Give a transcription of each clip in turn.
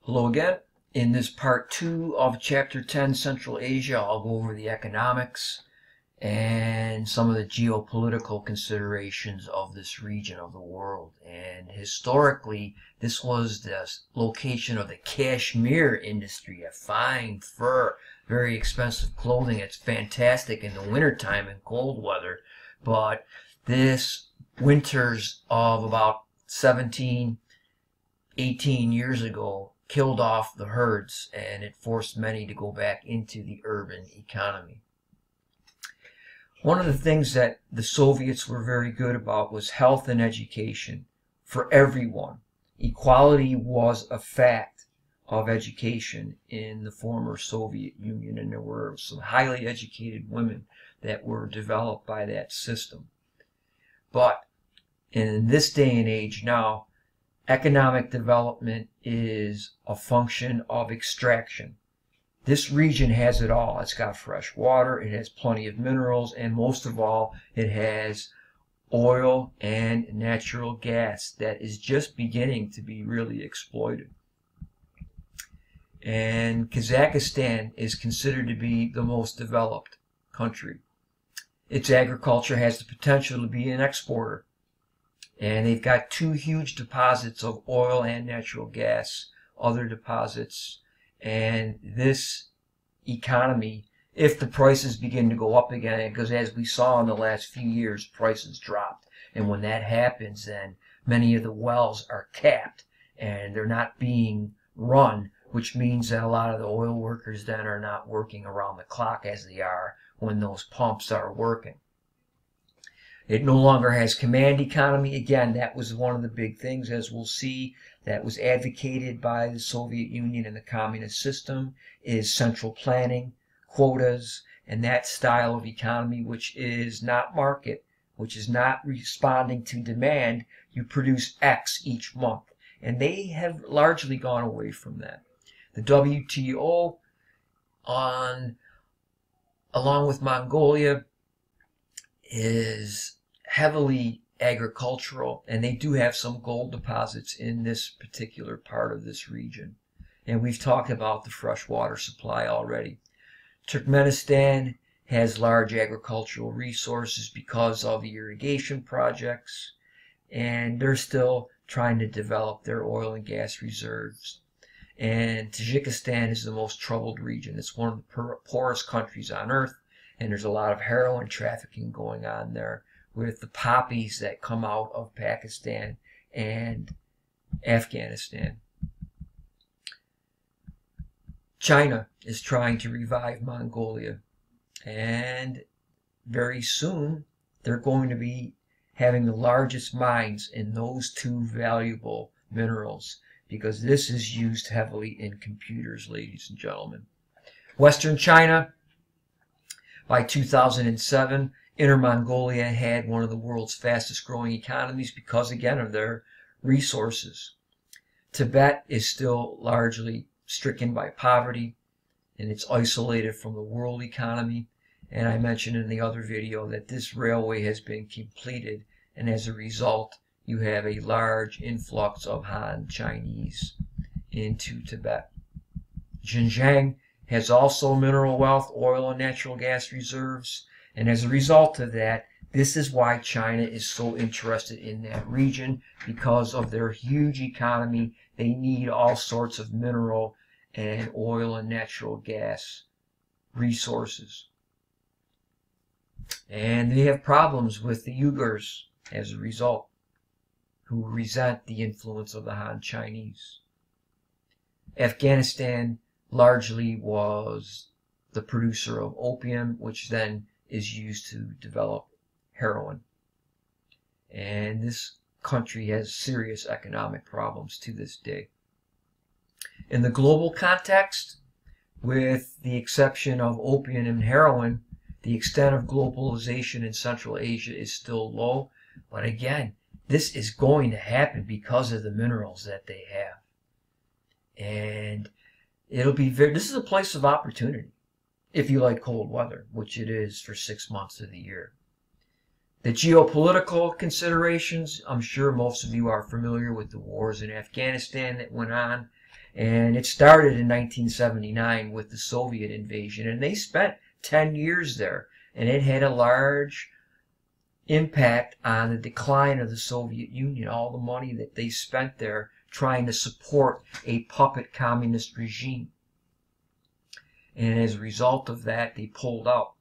Hello again. In this part 2 of Chapter 10, Central Asia, I'll go over the economics and some of the geopolitical considerations of this region of the world. And historically, this was the location of the cashmere industry, a fine fur, very expensive clothing. It's fantastic in the wintertime and cold weather, but this winters of about 17, 18 years ago killed off the herds, and it forced many to go back into the urban economy. One of the things that the Soviets were very good about was health and education for everyone. Equality was a fact of education in the former Soviet Union, and there were some highly educated women that were developed by that system. But in this day and age now, economic development is a function of extraction. This region has it all. It's got fresh water, it has plenty of minerals, and most of all, it has oil and natural gas that is just beginning to be really exploited. And Kazakhstan is considered to be the most developed country. Its agriculture has the potential to be an exporter. And they've got two huge deposits of oil and natural gas, other deposits. And this economy, if the prices begin to go up again, because as we saw in the last few years, prices dropped. And when that happens, then many of the wells are capped and they're not being run, which means that a lot of the oil workers then are not working around the clock as they are when those pumps are working. It no longer has command economy. Again, that was one of the big things, as we'll see, that was advocated by the Soviet Union and the communist system, is central planning, quotas, and that style of economy, which is not market, which is not responding to demand. You produce X each month. And they have largely gone away from that. The WTO, along with Mongolia, is heavily agricultural, and they do have some gold deposits in this particular part of this region. And we've talked about the freshwater supply already. Turkmenistan has large agricultural resources because of the irrigation projects, and they're still trying to develop their oil and gas reserves. And Tajikistan is the most troubled region. It's one of the poorest countries on earth, and there's a lot of heroin trafficking going on there with the poppies that come out of Pakistan and Afghanistan. China is trying to revive Mongolia, and very soon they're going to be having the largest mines in those two valuable minerals, because this is used heavily in computers, ladies and gentlemen. Western China, by 2007, Inner Mongolia had one of the world's fastest growing economies because, again, of their resources. Tibet is still largely stricken by poverty, and it's isolated from the world economy. And I mentioned in the other video that this railway has been completed, and as a result, you have a large influx of Han Chinese into Tibet. Xinjiang has also mineral wealth, oil and natural gas reserves, and as a result of that, this is why China is so interested in that region, because of their huge economy. They need all sorts of mineral and oil and natural gas resources. And they have problems with the Uyghurs as a result, who resent the influence of the Han Chinese. Afghanistan largely was the producer of opium, which then is used to develop heroin. And this country has serious economic problems to this day. In the global context, with the exception of opium and heroin, the extent of globalization in Central Asia is still low. But again, this is going to happen because of the minerals that they have. And it'll be this is a place of opportunity if you like cold weather, which it is for 6 months of the year. The geopolitical considerations, I'm sure most of you are familiar with the wars in Afghanistan that went on, And it started in 1979 with the Soviet invasion, and they spent 10 years there, and it had a large impact on the decline of the Soviet Union, all the money that they spent there trying to support a puppet communist regime. And as a result of that, they pulled out.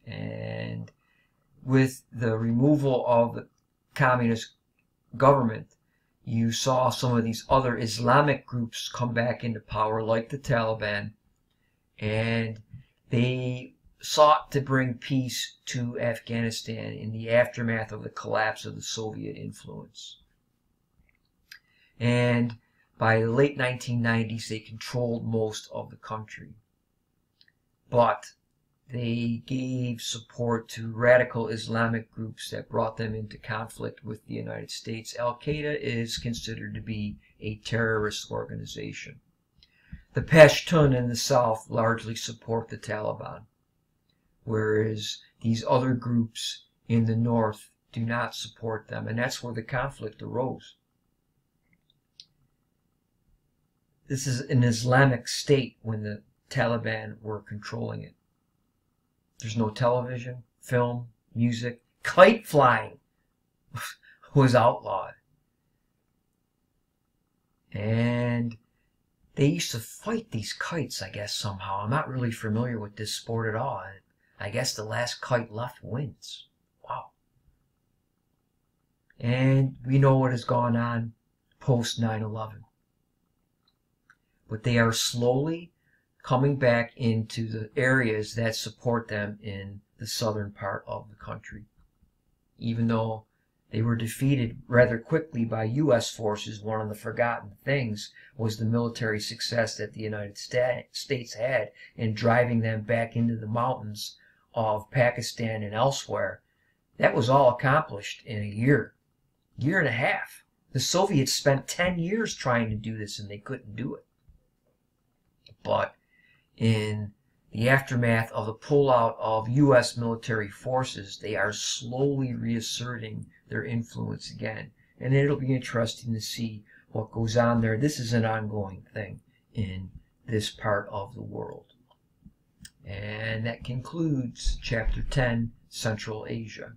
And with the removal of the communist government, you saw some of these other Islamic groups come back into power, like the Taliban, and they sought to bring peace to Afghanistan in the aftermath of the collapse of the Soviet influence. And by the late 1990s, they controlled most of the country. But they gave support to radical Islamic groups that brought them into conflict with the United States. Al-Qaeda is considered to be a terrorist organization. The Pashtun in the south largely support the Taliban, whereas these other groups in the north do not support them, and that's where the conflict arose. This is an Islamic state when the Taliban were controlling it. There's no television, film, music. Kite flying was outlawed. And they used to fight these kites, I guess, somehow. I'm not really familiar with this sport at all. I guess the last kite left wins. Wow. And we know what has gone on post 9/11. But they are slowly coming back into the areas that support them in the southern part of the country. Even though they were defeated rather quickly by U.S. forces, one of the forgotten things was the military success that the United States had in driving them back into the mountains of Pakistan and elsewhere. That was all accomplished in a year and a half. The Soviets spent 10 years trying to do this, and they couldn't do it. But in the aftermath of the pullout of U.S. military forces, they are slowly reasserting their influence again. And it'll be interesting to see what goes on there. This is an ongoing thing in this part of the world. And that concludes Chapter 10, Central Asia.